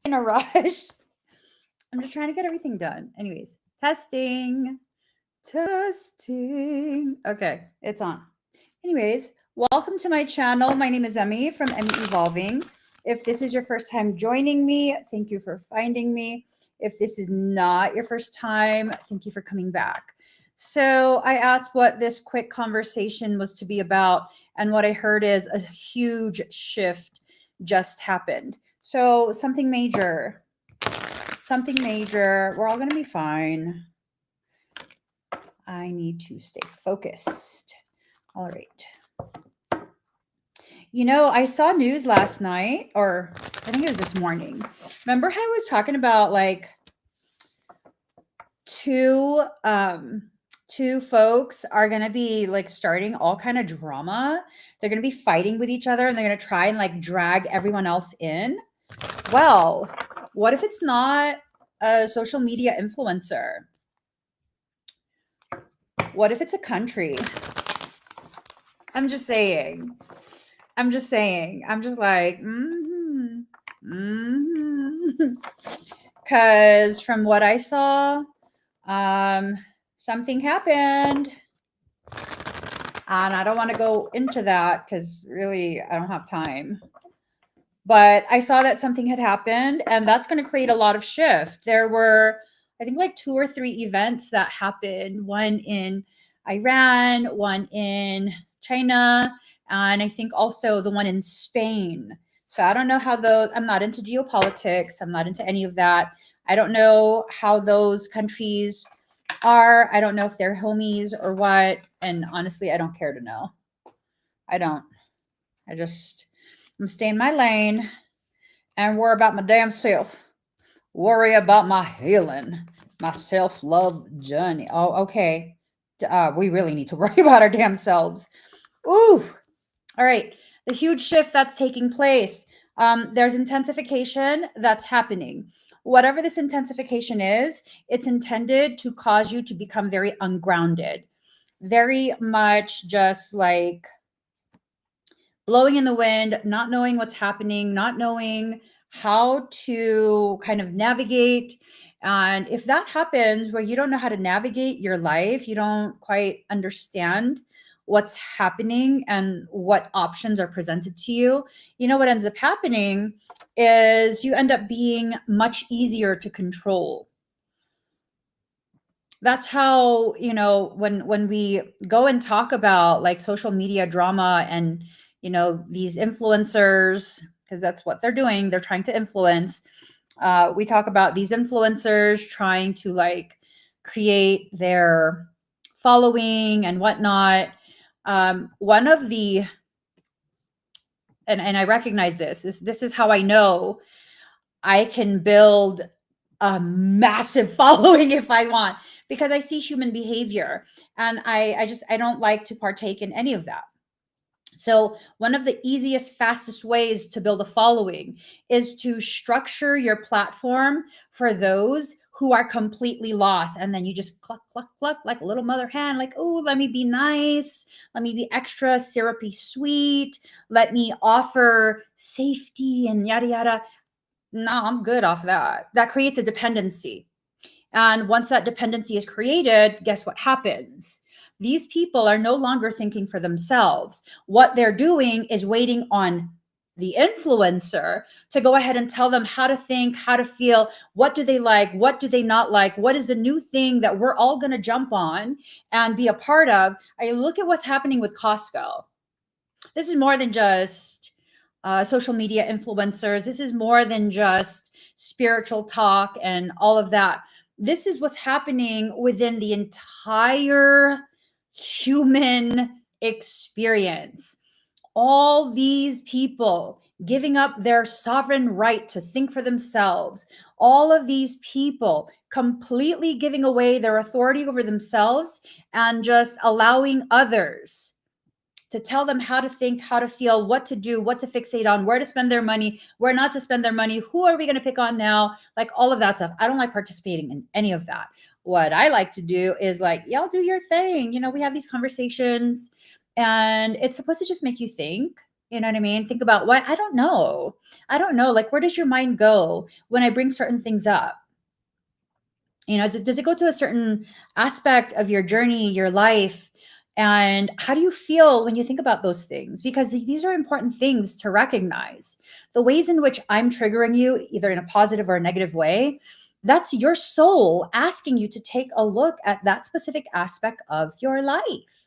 in a rush. I'm just trying to get everything done. Anyways, testing. Okay, it's on. Anyways, welcome to my channel. My name is Emmy from Emmy Evolving. If this is your first time joining me, thank you for finding me. If this is not your first time, thank you for coming back. So I asked what this quick conversation was to be about, and what I heard is a huge shift just happened. So something major. We're all going to be fine. I need to stay focused. All right. You know, I saw news last night, or I think it was this morning. Remember how I was talking about like two folks are going to be like starting all kind of drama. They're going to be fighting with each other, and they're going to try and like drag everyone else in. Well, what if it's not a social media influencer? What if it's a country? I'm just saying. I'm just like, because from what I saw, something happened, and I don't want to go into that because really I don't have time. But I saw that something had happened, and that's going to create a lot of shift. There were, I think, like 2 or 3 events that happened. One in Iran, one in China, and I think also the one in Spain. So I don't know how those, I'm not into geopolitics. I'm not into any of that. I don't know how those countries are. I don't know if they're homies or what. And honestly, I don't care to know. I don't. I'm staying in my lane and worry about my damn self. Worry about my healing, my self-love journey. Oh, okay. We really need to worry about our damn selves. Ooh. All right. The huge shift that's taking place. There's intensification that's happening. Whatever this intensification is, it's intended to cause you to become very ungrounded, very much just like blowing in the wind, not knowing what's happening, not knowing how to kind of navigate. And if that happens where you don't know how to navigate your life, you don't quite understand what's happening and what options are presented to you, you know what ends up happening is you end up being much easier to control. That's how, you know, when we go and talk about like social media drama and, you know, these influencers, because that's what they're doing, they're trying to influence. We talk about these influencers trying to like create their following and whatnot. One of the, and I recognize this is how I know I can build a massive following if I want, because I see human behavior, and I don't like to partake in any of that. So one of the easiest, fastest ways to build a following is to structure your platform for those who are completely lost. And then you just cluck, cluck, cluck, like a little mother hen, like, oh, let me be nice. Let me be extra syrupy sweet. Let me offer safety and yada, yada. No, I'm good off that. That creates a dependency. And once that dependency is created, guess what happens? These people are no longer thinking for themselves. What they're doing is waiting on the influencer to go ahead and tell them how to think, how to feel, what do they like, what do they not like, what is the new thing that we're all going to jump on and be a part of. I look at what's happening with Costco. This is more than just social media influencers. This is more than just spiritual talk and all of that. This is what's happening within the entire human experience. All these people giving up their sovereign right to think for themselves, all of these people completely giving away their authority over themselves and just allowing others to tell them how to think, how to feel, what to do, what to fixate on, where to spend their money, where not to spend their money, who are we going to pick on now, like all of that stuff. I don't like participating in any of that. What I like to do is like, y'all do your thing. You know, we have these conversations, and it's supposed to just make you think. You know what I mean? Think about what I don't know. I don't know. Like, where does your mind go when I bring certain things up? You know, does it go to a certain aspect of your journey, your life? And how do you feel when you think about those things? Because these are important things to recognize. The ways in which I'm triggering you, either in a positive or a negative way, that's your soul asking you to take a look at that specific aspect of your life.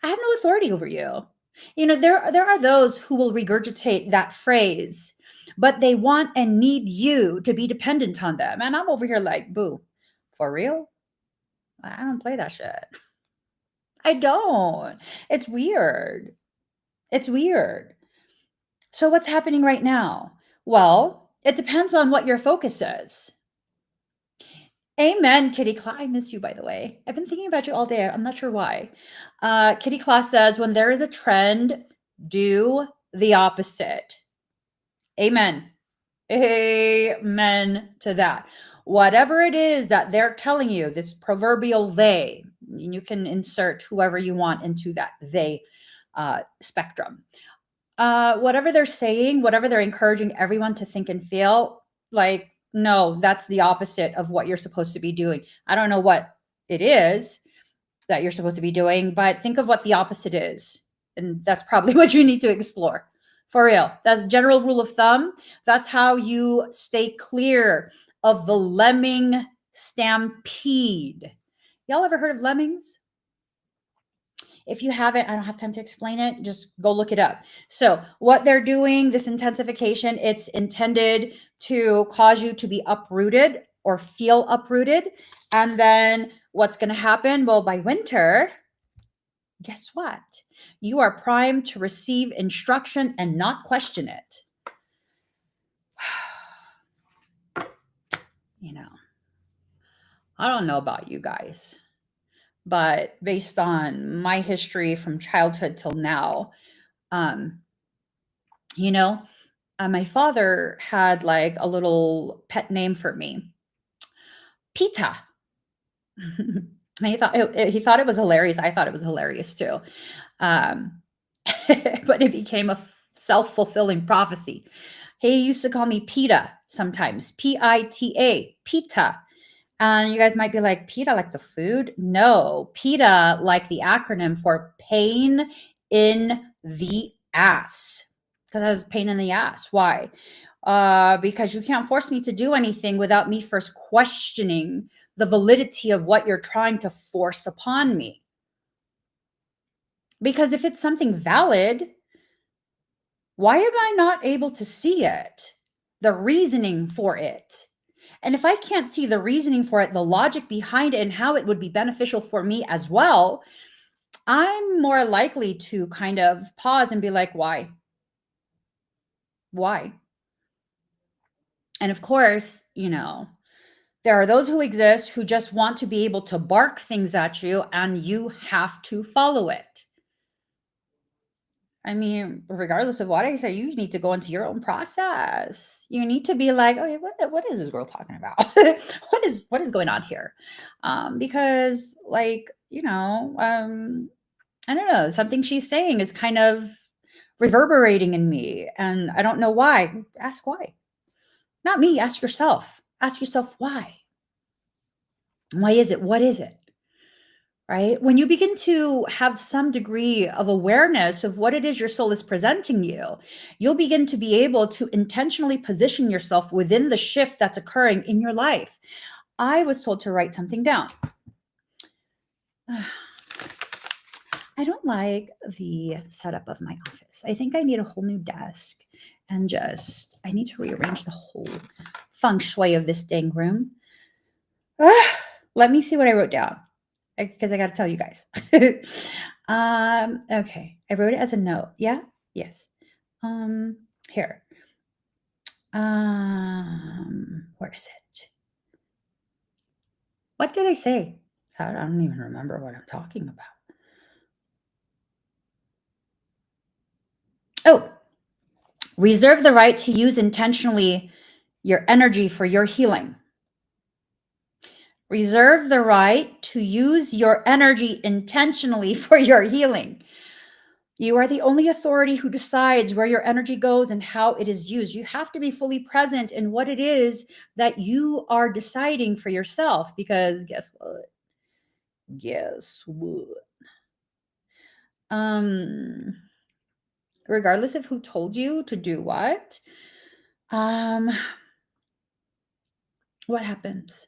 I have no authority over you. You know, there are those who will regurgitate that phrase, but they want and need you to be dependent on them. And I'm over here like, boo, for real? I don't play that shit. I don't. It's weird. It's weird. So what's happening right now? Well, it depends on what your focus is. Amen, Kitty Claw. I miss you, by the way. I've been thinking about you all day. I'm not sure why. Kitty Claw says, when there is a trend, do the opposite. Amen. Amen to that. Whatever it is that they're telling you, this proverbial they, you can insert whoever you want into that they spectrum. Whatever they're saying, whatever they're encouraging everyone to think and feel, like, no, that's the opposite of what you're supposed to be doing. I don't know what it is that you're supposed to be doing, but think of what the opposite is. And that's probably what you need to explore. For real. That's general rule of thumb. That's how you stay clear of the lemming stampede. Y'all ever heard of lemmings? If you haven't, I don't have time to explain it. Just go look it up. So what they're doing, this intensification, it's intended to cause you to be uprooted or feel uprooted. And then what's going to happen? Well, by winter, guess what? You are primed to receive instruction and not question it. You know, I don't know about you guys, but based on my history from childhood till now, you know, my father had like a little pet name for me, Pita. He thought it was hilarious. I thought it was hilarious too. Um, but it became a self-fulfilling prophecy. He used to call me Pita sometimes, Pita, Pita. And you guys might be like, PETA, like the food? No, PETA, like the acronym for pain in the ass. Because I was pain in the ass. Why? Because you can't force me to do anything without me first questioning the validity of what you're trying to force upon me. Because if it's something valid, why am I not able to see it? The reasoning for it. And if I can't see the reasoning for it, the logic behind it, and how it would be beneficial for me as well, I'm more likely to kind of pause and be like, why? Why? And of course, you know, there are those who exist who just want to be able to bark things at you and you have to follow it. I mean, regardless of what I say, you need to go into your own process. You need to be like, okay, what is this girl talking about? what is going on here? Because like, you know, I don't know, something she's saying is kind of reverberating in me, and I don't know why. Ask why. Not me, ask yourself. Ask yourself why. Why is it? What is it? Right? When you begin to have some degree of awareness of what it is your soul is presenting you, you'll begin to be able to intentionally position yourself within the shift that's occurring in your life. I was told to write something down. I don't like the setup of my office. I think I need a whole new desk and I need to rearrange the whole feng shui of this dang room. Let me see what I wrote down, because I got to tell you guys. Okay. I wrote it as a note. Yeah. Yes. Here. Where is it? What did I say? I don't even remember what I'm talking about. Oh, reserve the right to use intentionally your energy for your healing. Reserve the right to use your energy intentionally for your healing. You are the only authority who decides where your energy goes and how it is used. You have to be fully present in what it is that you are deciding for yourself, because guess what? Guess what? Um, Regardless of who told you to do um, what happens?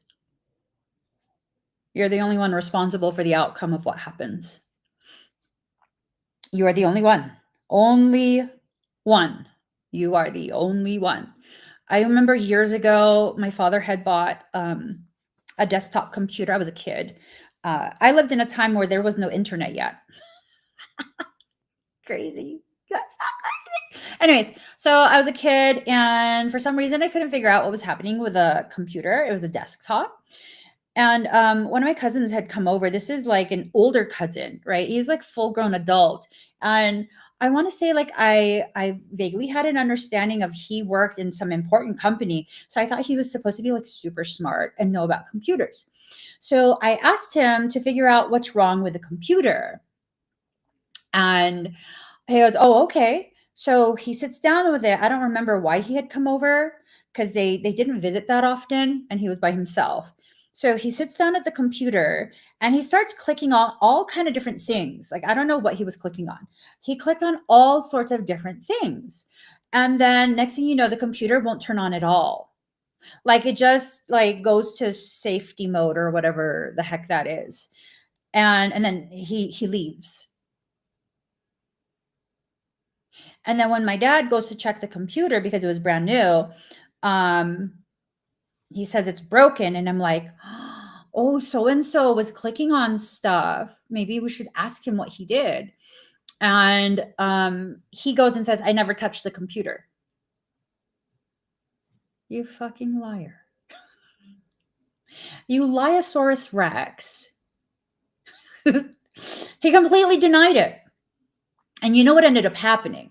You're the only one responsible for the outcome of what happens. You are the only one. Only one. You are the only one. I remember years ago, my father had bought a desktop computer. I was a kid. I lived in a time where there was no internet yet. Crazy. That's not crazy. Anyways, so I was a kid, and for some reason, I couldn't figure out what was happening with a computer. It was a desktop. And one of my cousins had come over. This is like an older cousin, right? He's like full grown adult. And I want to say like I vaguely had an understanding of he worked in some important company. So I thought he was supposed to be like super smart and know about computers. So I asked him to figure out what's wrong with the computer. And he goes, "Oh, okay." So he sits down with it. I don't remember why he had come over, because they didn't visit that often, and he was by himself. So he sits down at the computer and he starts clicking on all kind of different things. Like I don't know what he was clicking on. He clicked on all sorts of different things. And then next thing you know, the computer won't turn on at all. Like it just like goes to safety mode or whatever the heck that is. And then he leaves. And then when my dad goes to check the computer because it was brand new, um, he says it's broken. And I'm like, oh, so and so was clicking on stuff. Maybe we should ask him what he did. And he goes and says, I never touched the computer. You fucking liar. You Liosaurus Rex. He completely denied it. And you know what ended up happening?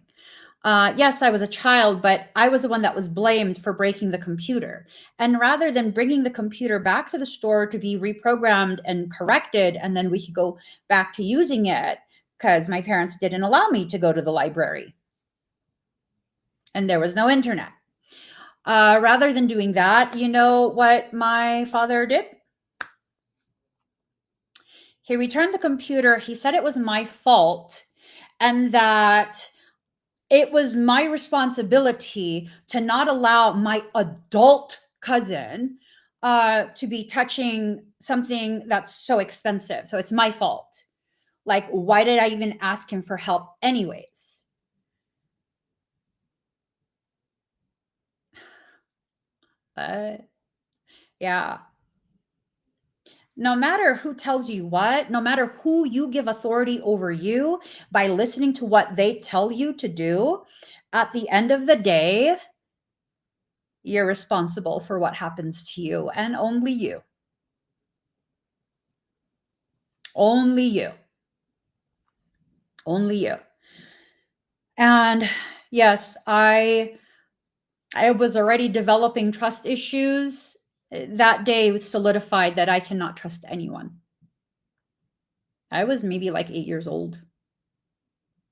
Yes, I was a child, but I was the one that was blamed for breaking the computer. And rather than bringing the computer back to the store to be reprogrammed and corrected, and then we could go back to using it, because my parents didn't allow me to go to the library and there was no internet. Rather than doing that, you know what my father did? He returned the computer. He said it was my fault and that it was my responsibility to not allow my adult cousin to be touching something that's so expensive. So it's my fault. Like, why did I even ask him for help, anyways? Yeah. No matter who tells you what, no matter who you give authority over you by listening to what they tell you to do, at the end of the day, you're responsible for what happens to you and only you. Only you. Only you. And yes, I was already developing trust issues. That day was solidified that I cannot trust anyone. I was maybe like 8 years old.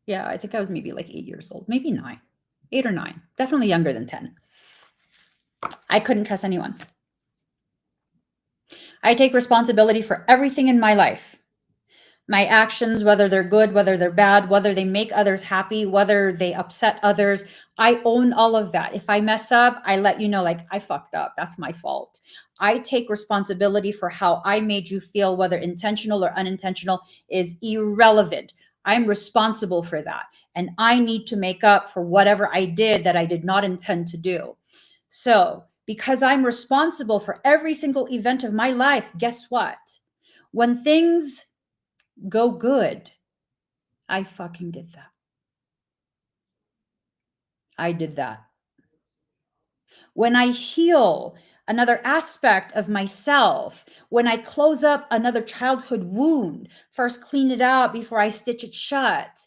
Yeah, I think I was maybe like 8 years old, maybe 9. 8 or 9. Definitely younger than 10. I couldn't trust anyone. I take responsibility for everything in my life. My actions, whether they're good, whether they're bad, whether they make others happy, whether they upset others, I own all of that. If I mess up, I let you know, like, I fucked up. That's my fault. I take responsibility for how I made you feel, whether intentional or unintentional is irrelevant. I'm responsible for that. And I need to make up for whatever I did that I did not intend to do. So, because I'm responsible for every single event of my life, guess what? When things go good, I fucking did that. I did that. When I heal another aspect of myself, when I close up another childhood wound, first clean it out before I stitch it shut,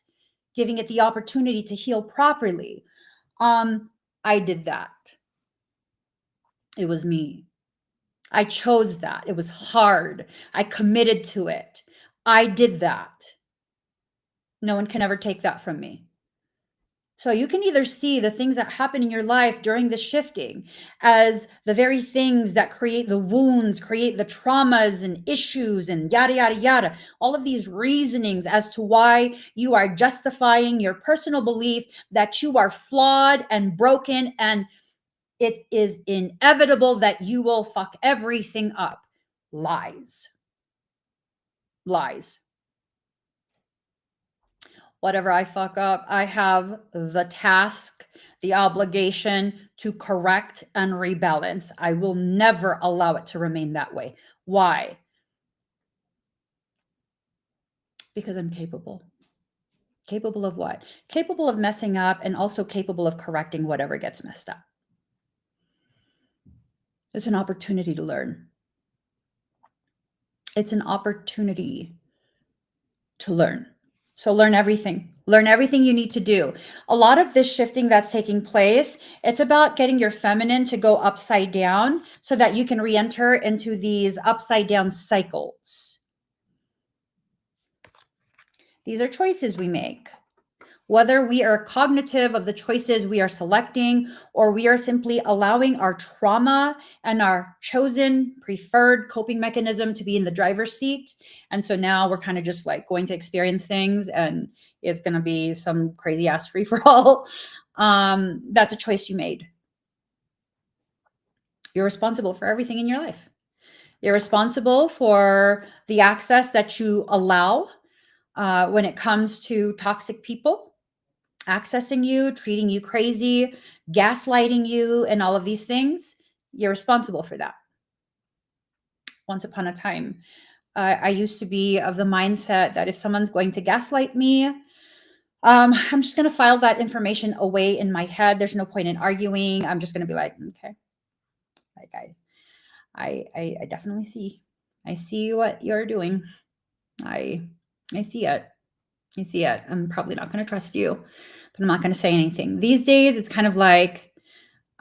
giving it the opportunity to heal properly. I did that. It was me. I chose that. It was hard. I committed to it. I did that. No one can ever take that from me. So you can either see the things that happen in your life during the shifting as the very things that create the wounds, create the traumas and issues and yada, yada, yada. All of these reasonings as to why you are justifying your personal belief that you are flawed and broken, and it is inevitable that you will fuck everything up. Lies. Lies. Whatever I fuck up, I have the task, the obligation to correct and rebalance. I will never allow it to remain that way. Why? Because I'm capable. Capable of what? Capable of messing up and also capable of correcting whatever gets messed up. It's an opportunity to learn. It's an opportunity to learn. So learn everything. Learn everything you need to do. A lot of this shifting that's taking place, it's about getting your feminine to go upside down so that you can re-enter into these upside down cycles. These are choices we make. Whether we are cognitive of the choices we are selecting, or we are simply allowing our trauma and our chosen preferred coping mechanism to be in the driver's seat. And so now we're kind of just like going to experience things and it's going to be some crazy ass free for all. That's a choice you made. You're responsible for everything in your life. You're responsible for the access that you allow when it comes to toxic people accessing you, treating you crazy, gaslighting you, and all of these things. You're responsible for that. Once upon a time, I used to be of the mindset that if someone's going to gaslight me, I'm just going to file that information away in my head. There's no point in arguing. I'm just going to be like, okay, like I definitely see. I see what you're doing. I see it. I see it. I'm probably not going to trust you, but I'm not going to say anything. These days, it's kind of like,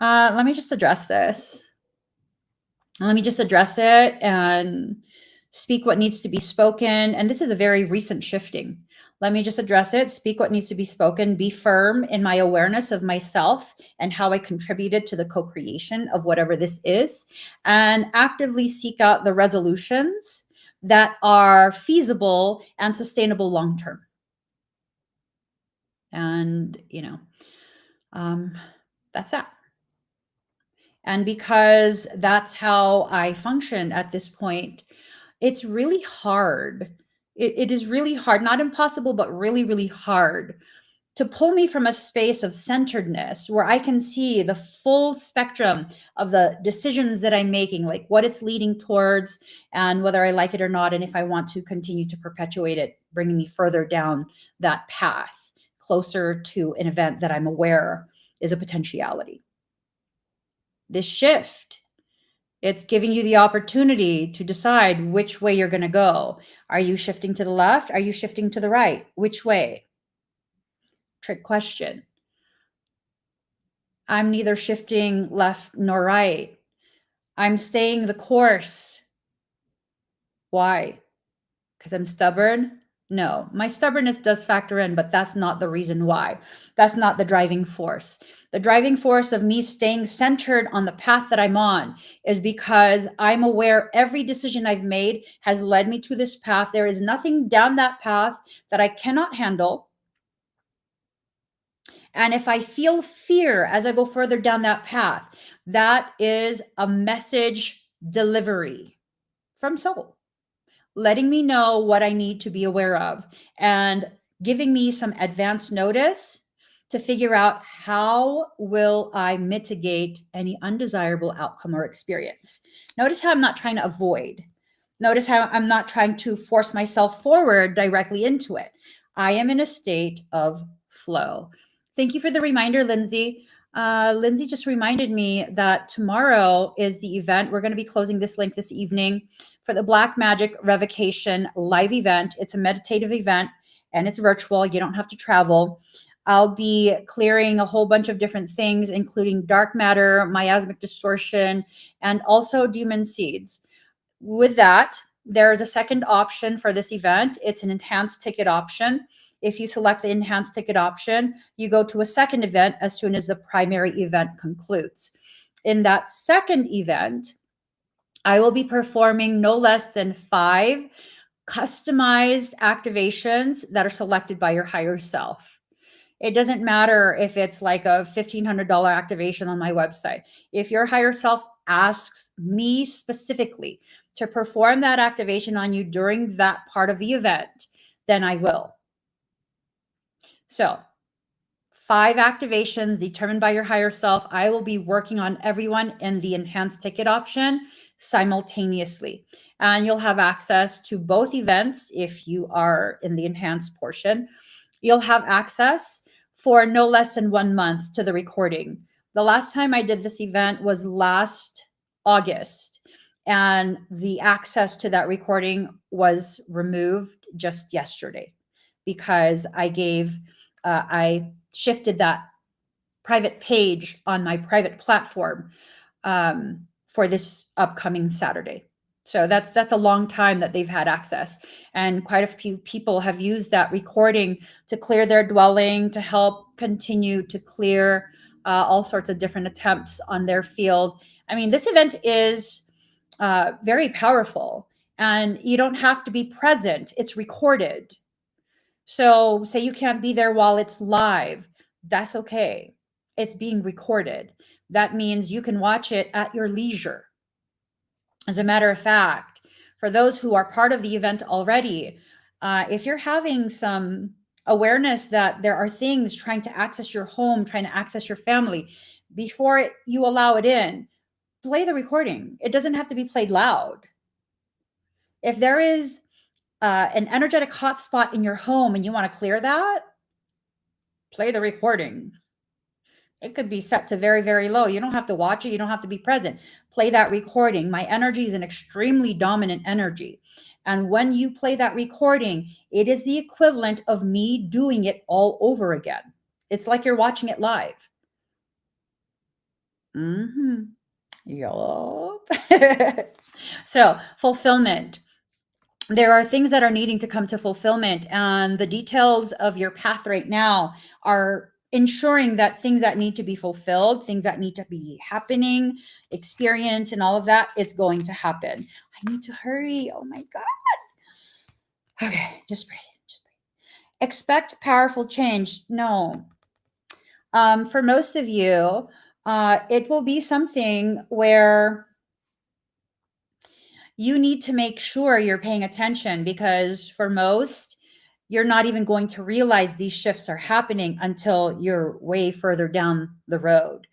let me just address this. Let me just address it and speak what needs to be spoken. And this is a very recent shifting. Let me just address it, speak what needs to be spoken, be firm in my awareness of myself and how I contributed to the co-creation of whatever this is, and actively seek out the resolutions that are feasible and sustainable long-term. And, that's that. And because that's how I function at this point, it's really hard. It is really hard, not impossible, but really, really hard to pull me from a space of centeredness where I can see the full spectrum of the decisions that I'm making, like what it's leading towards and whether I like it or not. And if I want to continue to perpetuate it, bringing me further down that path, closer to an event that I'm aware is a potentiality. This shift, it's giving you the opportunity to decide which way you're going to go. Are you shifting to the left? Are you shifting to the right? Which way? Trick question. I'm neither shifting left nor right. I'm staying the course. Why? Because I'm stubborn? No, my stubbornness does factor in, but that's not the reason why. That's not the driving force. The driving force of me staying centered on the path that I'm on is because I'm aware every decision I've made has led me to this path. There is nothing down that path that I cannot handle. And if I feel fear as I go further down that path, that is a message delivery from soul, letting me know what I need to be aware of and giving me some advance notice to figure out how will I mitigate any undesirable outcome or experience. Notice how I'm not trying to avoid. Notice how I'm not trying to force myself forward directly into it. I am in a state of flow. Thank you for the reminder, Lindsay. Lindsay just reminded me that tomorrow is the event. We're going to be closing this link this evening for the Black Magic Revocation live event. It's a meditative event and it's virtual. You don't have to travel. I'll be clearing a whole bunch of different things, including dark matter, miasmic distortion, and also demon seeds. With that, there is a second option for this event. It's an enhanced ticket option. If you select the enhanced ticket option, you go to a second event as soon as the primary event concludes. In that second event, I will be performing no less than 5 customized activations that are selected by your higher self. It doesn't matter if it's like a $1,500 activation on my website. If your higher self asks me specifically to perform that activation on you during that part of the event, then I will. So 5 activations determined by your higher self. I will be working on everyone in the enhanced ticket option simultaneously. And you'll have access to both events if you are in the enhanced portion. You'll have access for no less than 1 month to the recording. The last time I did this event was last August, and the access to that recording was removed just yesterday because I shifted that private page on my private platform for this upcoming Saturday. So that's a long time that they've had access, and quite a few people have used that recording to clear their dwelling, to help continue to clear all sorts of different attempts on their field. I mean, this event is very powerful, and you don't have to be present. It's recorded. So say you can't be there while it's live, that's okay. It's being recorded. That means you can watch it at your leisure. As a matter of fact, for those who are part of the event already, if you're having some awareness that there are things trying to access your home, trying to access your family, before you allow it in, play the recording. It doesn't have to be played loud. If there is an energetic hotspot in your home and you want to clear that, play the recording. It could be set to very, very low. You don't have to watch it. You don't have to be present. Play that recording. My energy is an extremely dominant energy. And when you play that recording, it is the equivalent of me doing it all over again. It's like you're watching it live. Yup. So, fulfillment. There are things that are needing to come to fulfillment, and the details of your path right now are ensuring that things that need to be fulfilled, things that need to be happening, experience, and all of that is going to happen. I need to hurry. Oh my God. Okay, just breathe. Just breathe. Expect powerful change. No. For most of you, it will be something where you need to make sure you're paying attention, because for most, you're not even going to realize these shifts are happening until you're way further down the road.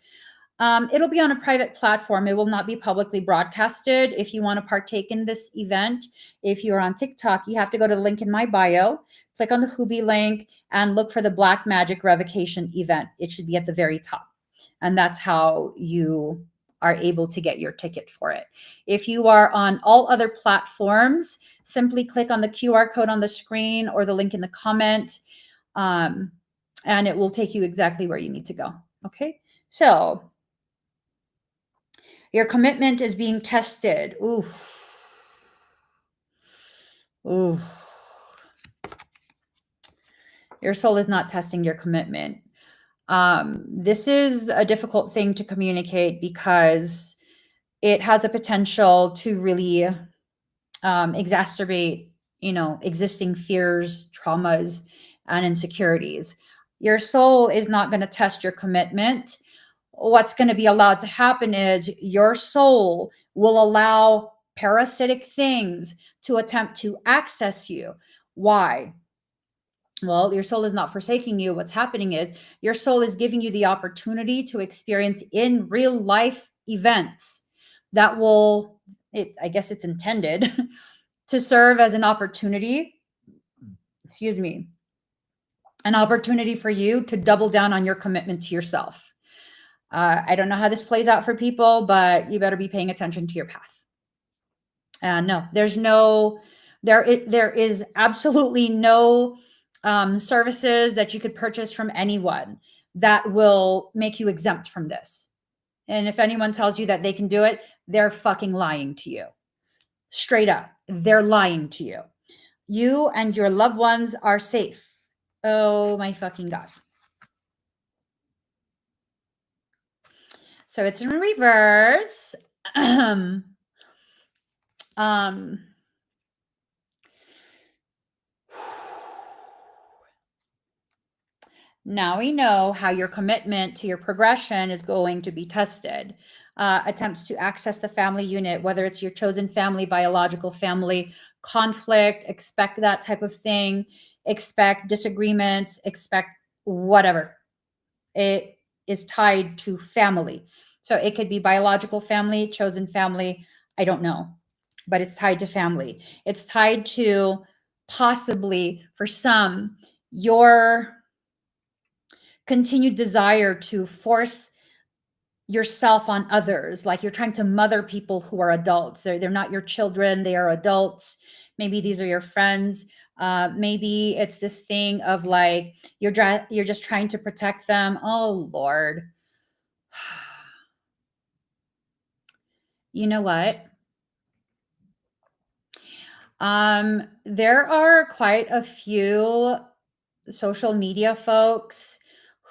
It'll be on a private platform. It will not be publicly broadcasted. If you want to partake in this event, if you're on TikTok, you have to go to the link in my bio, click on the Hubi link, and look for the Black Magic Revocation event. It should be at the very top. And that's how you are able to get your ticket for it. If you are on all other platforms, simply click on the QR code on the screen or the link in the comment, and it will take you exactly where you need to go. Okay, so your commitment is being tested. Ooh. Ooh. Your soul is not testing your commitment. This is a difficult thing to communicate because it has a potential to really exacerbate, existing fears, traumas, and insecurities. Your soul is not going to test your commitment. What's going to be allowed to happen is your soul will allow parasitic things to attempt to access you. Why? Well, your soul is not forsaking you. What's happening is your soul is giving you the opportunity to experience in real life events that will, I guess it's intended to serve as an opportunity, an opportunity for you to double down on your commitment to yourself. I don't know how this plays out for people, but you better be paying attention to your path. No, there is absolutely no services that you could purchase from anyone that will make you exempt from this. And if anyone tells you that they can do it, they're fucking lying to you. Straight up, they're lying to you. You and your loved ones are safe. Oh my fucking God. So it's in reverse. um, Now we know how your commitment to your progression is going to be tested. Attempts to access the family unit, whether it's your chosen family, biological family, conflict, expect that type of thing, expect disagreements, expect whatever. It is tied to family. So it could be biological family, chosen family, I don't know, but it's tied to family. It's tied to possibly, for some, your continued desire to force yourself on others, like you're trying to mother people who are adults. They're not your children, they are adults. Maybe these are your friends. Maybe it's this thing of like you're just trying to protect them. Oh Lord. You know what? There are quite a few social media folks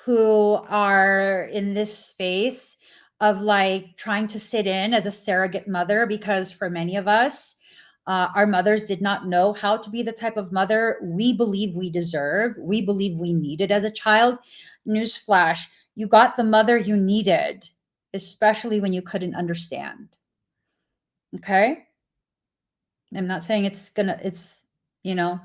who are in this space of like trying to sit in as a surrogate mother, because for many of us, our mothers did not know how to be the type of mother we believe we deserve, we believe we needed as a child. Newsflash, you got the mother you needed, especially when you couldn't understand. Okay. I'm not saying you know,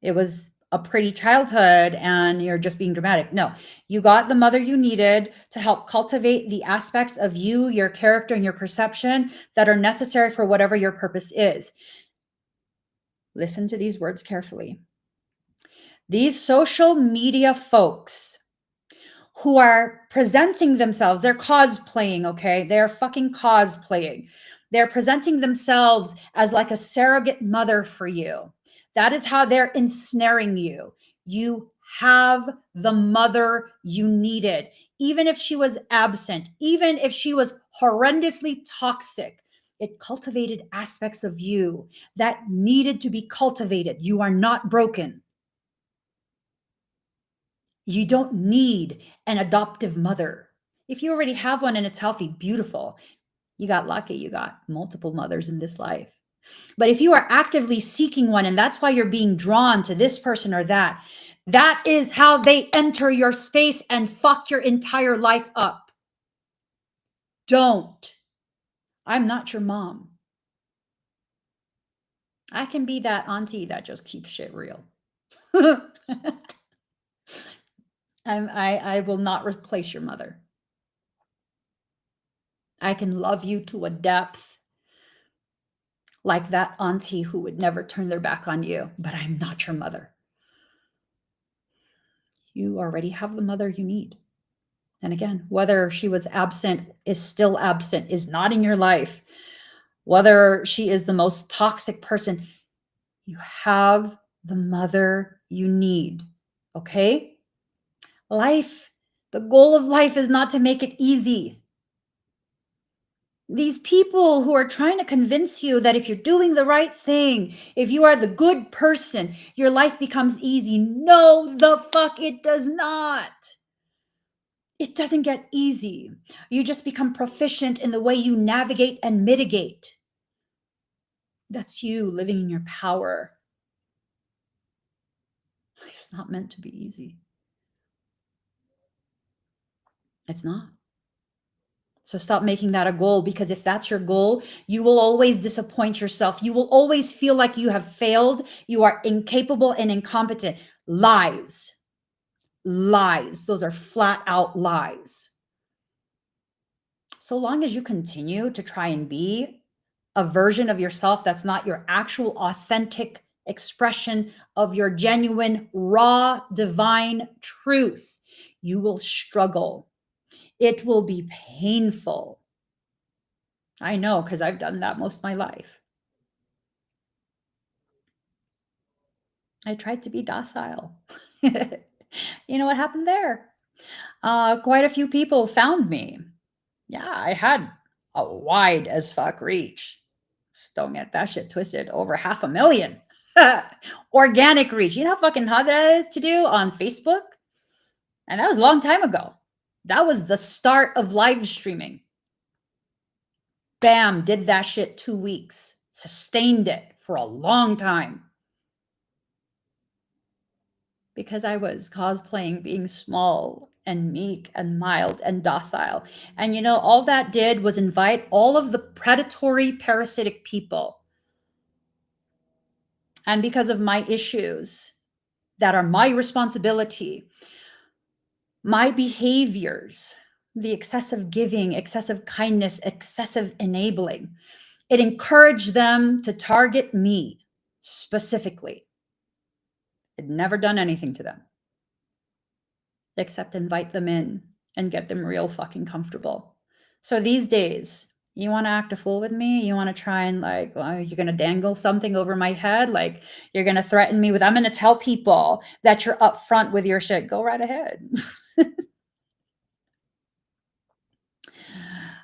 it was a pretty childhood and you're just being dramatic. No, you got the mother you needed to help cultivate the aspects of you, your character, and your perception that are necessary for whatever your purpose is. Listen to these words carefully. These social media folks who are presenting themselves, they're cosplaying, okay? They're fucking cosplaying. They're presenting themselves as like a surrogate mother for you. That is how they're ensnaring you. You have the mother you needed, even if she was absent, even if she was horrendously toxic. It cultivated aspects of you that needed to be cultivated. You are not broken. You don't need an adoptive mother. If you already have one and it's healthy, beautiful. You got lucky. You got multiple mothers in this life. But if you are actively seeking one and that's why you're being drawn to this person or that, that is how they enter your space and fuck your entire life up. Don't. I'm not your mom. I can be that auntie that just keeps shit real. I will not replace your mother. I can love you to a depth like that auntie who would never turn their back on you, but I'm not your mother. You already have the mother you need. And again, whether she was absent, is still absent, is not in your life, whether she is the most toxic person, you have the mother you need. Okay? Life, the goal of life is not to make it easy. These people who are trying to convince you that if you're doing the right thing, if you are the good person, your life becomes easy. No, the fuck, it does not. It doesn't get easy. You just become proficient in the way you navigate and mitigate. That's you living in your power. Life's not meant to be easy. It's not. So stop making that a goal, because if that's your goal, you will always disappoint yourself. You will always feel like you have failed. You are incapable and incompetent. Lies. Lies. Those are flat out lies. So long as you continue to try and be a version of yourself that's not your actual authentic expression of your genuine, raw, divine truth, you will struggle. It will be painful. I know, because I've done that most of my life. I tried to be docile. You know what happened there? Quite a few people found me. Yeah, I had a wide as fuck reach. Just don't get that shit twisted. Over 500,000. Organic reach. You know how fucking hard that is to do on Facebook? And that was a long time ago. That was the start of live streaming. Bam, did that shit 2 weeks. Sustained it for a long time. Because I was cosplaying being small and meek and mild and docile. And you know, all that did was invite all of the predatory, parasitic people. And because of my issues that are my responsibility, my behaviors, the excessive giving, excessive kindness, excessive enabling, it encouraged them to target me specifically. I'd never done anything to them except invite them in and get them real fucking comfortable. So these days, you want to act a fool with me? You want to try and like, well, you're going to dangle something over my head? Like you're going to threaten me with, I'm going to tell people that you're upfront with your shit. Go right ahead.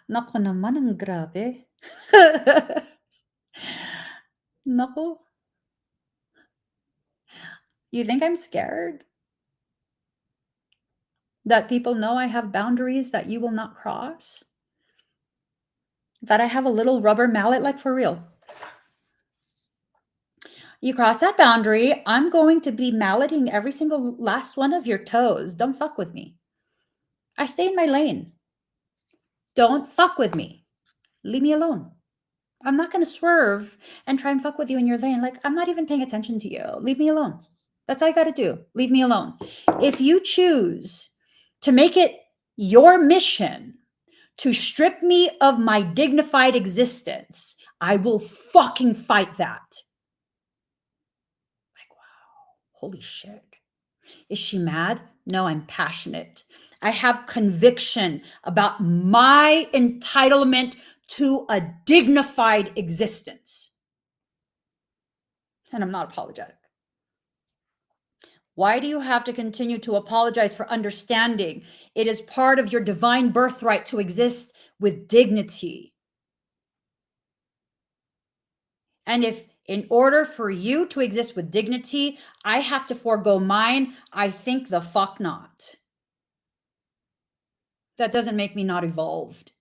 Naku naman ang grabe. Naku. You think I'm scared? That people know I have boundaries that you will not cross? That I have a little rubber mallet, like for real. You cross that boundary, I'm going to be malleting every single last one of your toes. Don't fuck with me. I stay in my lane. Don't fuck with me. Leave me alone. I'm not going to swerve and try and fuck with you in your lane. Like, I'm not even paying attention to you. Leave me alone. That's all you got to do. Leave me alone. If you choose to make it your mission to strip me of my dignified existence, I will fucking fight that. Like, wow, holy shit. Is she mad? No, I'm passionate. I have conviction about my entitlement to a dignified existence. And I'm not apologetic. Why do you have to continue to apologize for understanding? It is part of your divine birthright to exist with dignity. And if in order for you to exist with dignity, I have to forego mine, I think the fuck not. That doesn't make me not evolved.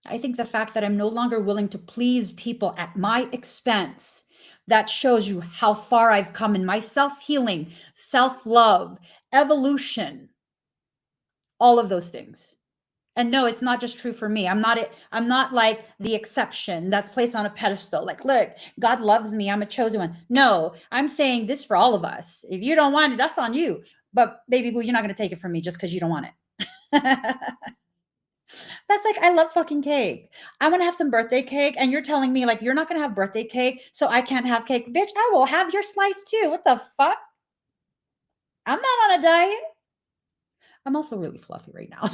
I think the fact that I'm no longer willing to please people at my expense, that shows you how far I've come in my self-healing, self-love, evolution, all of those things. And no, it's not just true for me. I'm not like the exception that's placed on a pedestal. Like, look, God loves me. I'm a chosen one. No, I'm saying this for all of us. If you don't want it, that's on you. But baby boo, you're not going to take it from me just because you don't want it. That's like, I love fucking cake. I want to have some birthday cake. And you're telling me like, you're not going to have birthday cake. So I can't have cake. Bitch, I will have your slice too. What the fuck? I'm not on a diet. I'm also really fluffy right now.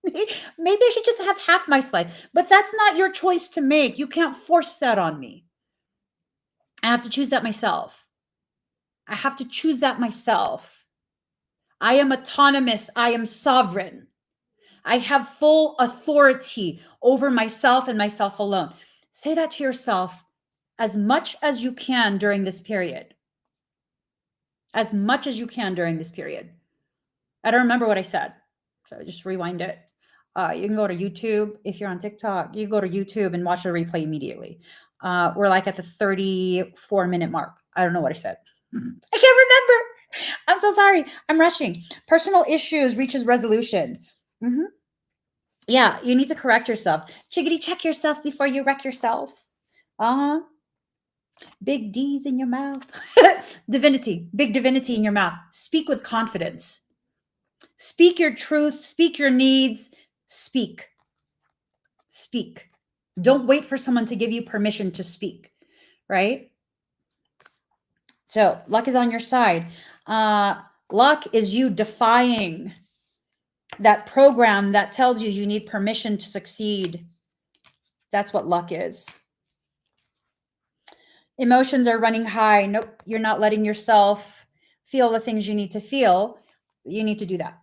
Maybe I should just have half my slice, but that's not your choice to make. You can't force that on me. I have to choose that myself. I have to choose that myself. I am autonomous. I am sovereign. I have full authority over myself and myself alone. Say that to yourself as much as you can during this period. As much as you can during this period. I don't remember what I said, so just rewind it. You can go to YouTube. If you're on TikTok, you go to YouTube and watch the replay immediately. We're like at the 34-minute mark. I don't know what I said. I can't remember. I'm so sorry. I'm rushing. Personal issues reaches resolution. Mm-hmm. Yeah, you need to correct yourself. Chickadee, check yourself before you wreck yourself. Uh-huh. Big D's in your mouth. Divinity, big divinity in your mouth. Speak with confidence. Speak your truth. Speak your needs. Speak. Speak. Don't wait for someone to give you permission to speak, right? So luck is on your side. Luck is you defying that program that tells you you need permission to succeed. That's what luck is. Emotions are running high. Nope, you're not letting yourself feel the things you need to feel. You need to do that.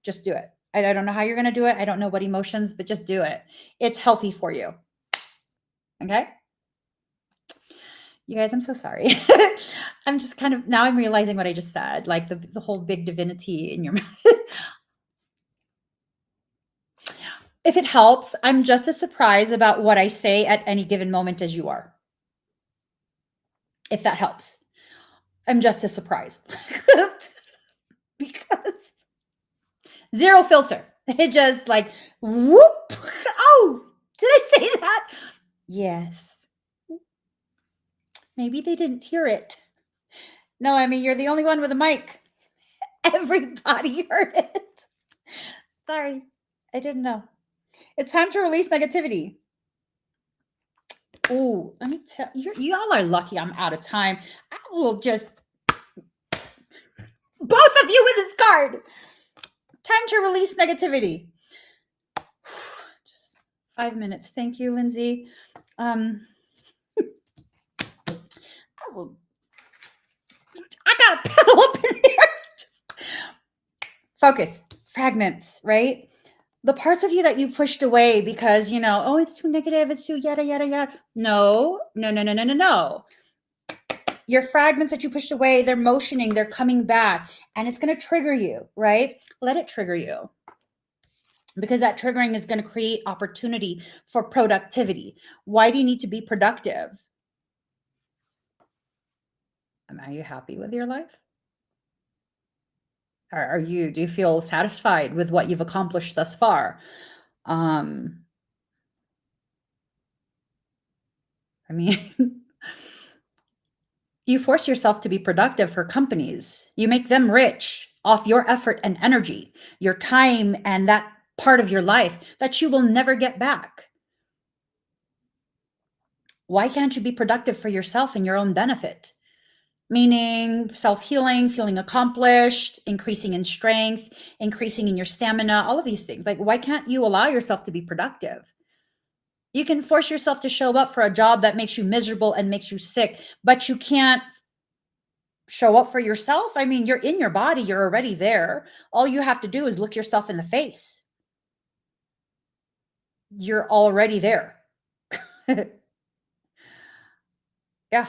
Just do it. I don't know how you're going to do it. I don't know what emotions, but just do it. It's healthy for you. Okay? You guys, I'm so sorry. I'm just kind of now I'm realizing what I just said, like the whole big divinity in your mouth. If it helps, I'm just as surprised about what I say at any given moment as you are. If that helps. I'm just as surprised. Because zero filter. It just like whoop. Oh, did I say that? Yes. Maybe they didn't hear it. No, I mean, you're the only one with a mic. Everybody heard it. Sorry, I didn't know. It's time to release negativity. Oh, let me tell you, y'all are lucky I'm out of time. I will just both of you with this card. Time to release negativity. Just 5 minutes. Thank you, Lindsay. I got a pedal up in here. Focus. Fragments, right? The parts of you that you pushed away because, oh, it's too negative, it's too yada, yada, yada. No. Your fragments that you pushed away, they're motioning, they're coming back, and it's going to trigger you, right? Let it trigger you. Because that triggering is going to create opportunity for productivity. Why do you need to be productive? Are you happy with your life? Do you feel satisfied with what you've accomplished thus far? I mean, you force yourself to be productive for companies. You make them rich off your effort and energy, your time, and that part of your life that you will never get back. Why can't you be productive for yourself and your own benefit? Meaning self-healing, feeling accomplished, increasing in strength, increasing in your stamina, all of these things. Like, why can't you allow yourself to be productive? You can force yourself to show up for a job that makes you miserable and makes you sick, but you can't show up for yourself. I mean, you're in your body, you're already there. All you have to do is look yourself in the face. You're already there. Yeah.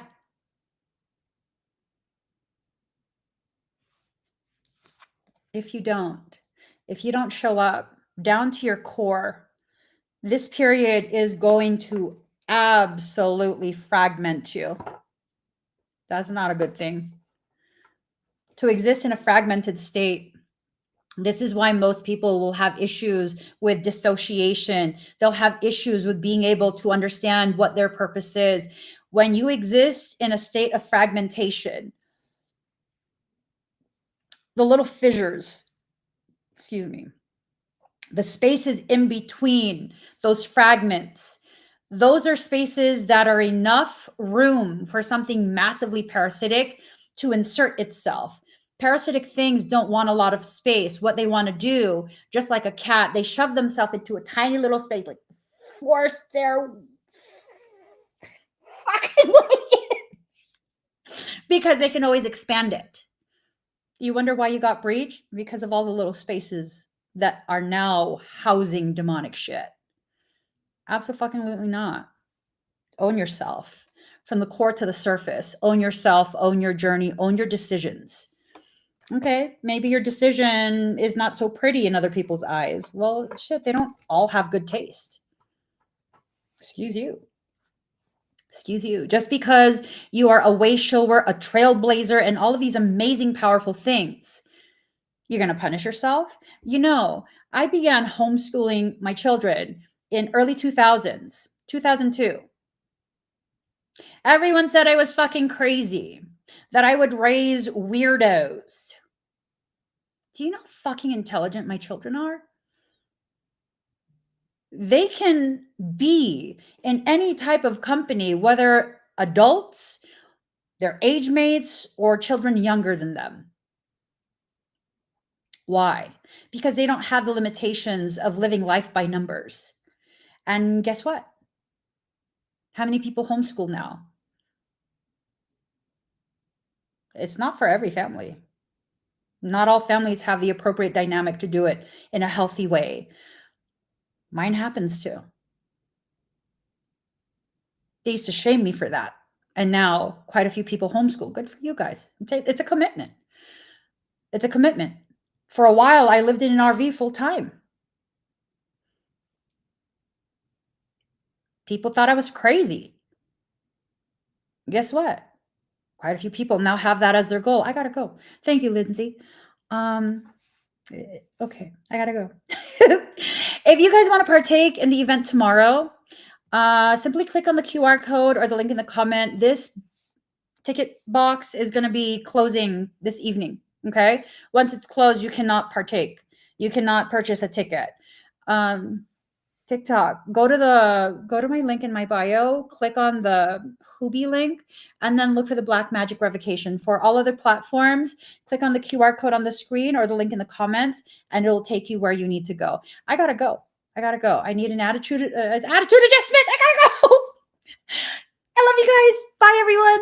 If you don't show up down to your core, this period is going to absolutely fragment you. That's not a good thing. To exist in a fragmented state, this is why most people will have issues with dissociation. They'll have issues with being able to understand what their purpose is. When you exist in a state of fragmentation, the little fissures, excuse me, the spaces in between those fragments, those are spaces that are enough room for something massively parasitic to insert itself. Parasitic things don't want a lot of space. What they want to do, just like a cat, they shove themselves into a tiny little space, like force their fucking way in, because they can always expand it. You wonder why you got breached? Because of all the little spaces that are now housing demonic shit. Absolutely not. Own yourself from the core to the surface. Own yourself, own your journey, own your decisions. Okay, maybe your decision is not so pretty in other people's eyes. Well, shit, they don't all have good taste. Excuse you. Excuse you. Just because you are a way shower, a trailblazer, and all of these amazing, powerful things, you're going to punish yourself? I began homeschooling my children in early 2000s, 2002. Everyone said I was fucking crazy, that I would raise weirdos. Do you know how fucking intelligent my children are? They can be in any type of company, whether adults, their age mates, or children younger than them. Why? Because they don't have the limitations of living life by numbers. And guess what? How many people homeschool now? It's not for every family. Not all families have the appropriate dynamic to do it in a healthy way. Mine happens to. They used to shame me for that. And now quite a few people homeschool. Good for you guys. It's a commitment. It's a commitment. For a while, I lived in an RV full time. People thought I was crazy. Guess what? Quite a few people now have that as their goal. I gotta go. Thank you, Lindsay. Okay, I gotta go. If you guys want to partake in the event tomorrow, simply click on the QR code or the link in the comment. This ticket box is going to be closing this evening. Okay. Once it's closed, you cannot partake. You cannot purchase a ticket. TikTok, go to my link in my bio, click on the Hubi link, and then look for the Black Magic Revocation. For all other platforms, click on the QR code on the screen or the link in the comments, and it'll take you where you need to go. I gotta go. I need an attitude adjustment. I gotta go. I love you guys. Bye, everyone.